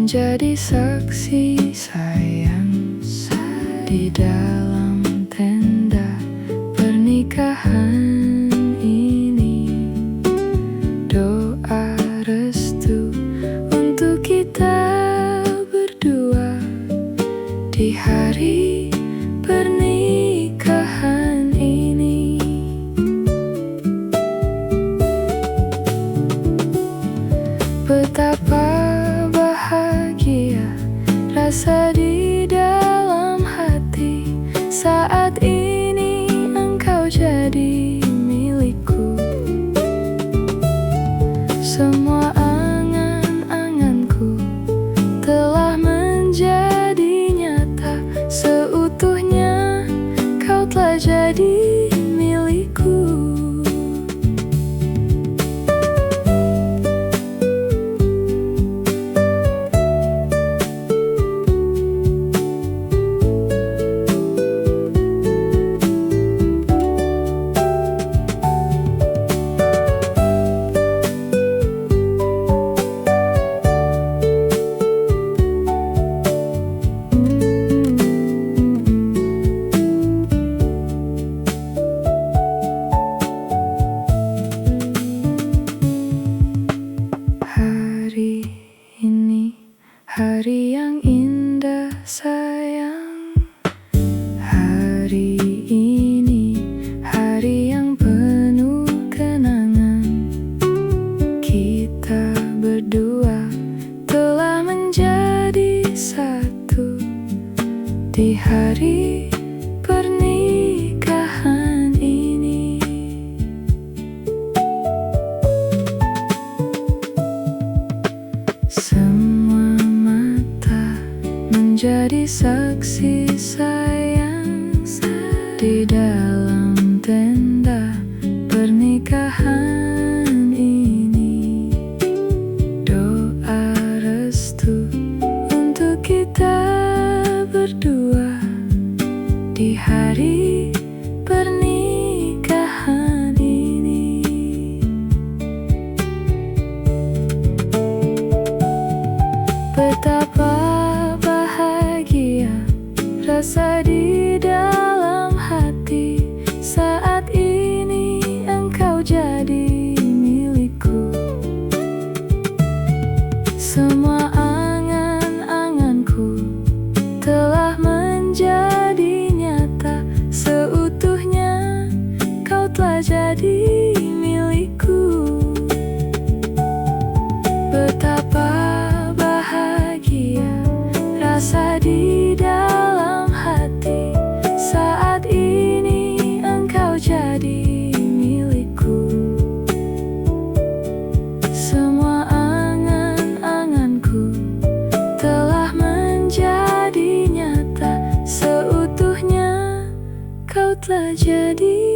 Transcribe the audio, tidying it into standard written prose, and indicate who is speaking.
Speaker 1: menjadi saksi sayang di dalam tenda pernikahan ini. Doa restu untuk kita berdua di hari pernikahan ini. Betapa bahagia rasa di dalam hati saat ini engkau jadi milikku. Semua angan-anganku telah menjadi nyata, seutuhnya kau telah jadi milikku. Hari ini hari yang indah sayang. Hari ini hari yang penuh kenangan. Kita berdua telah menjadi satu di hari pernikahan ini. Semua mata menjadi saksi sayang di dalam tenda pernikahan ini. Doa restu untuk kita berdua di hari pernikahan ini. Betapa bahagia rasa di dalam hati saat ini engkau jadi milikku. Semua angan-anganku telah menjadi nyata, seutuhnya kau telah jadi milikku. Betapa bahagia rasa di dalam hati saat ini engkau jadi milikku. Semua angan-anganku telah menjadi nyata, seutuhnya kau telah jadi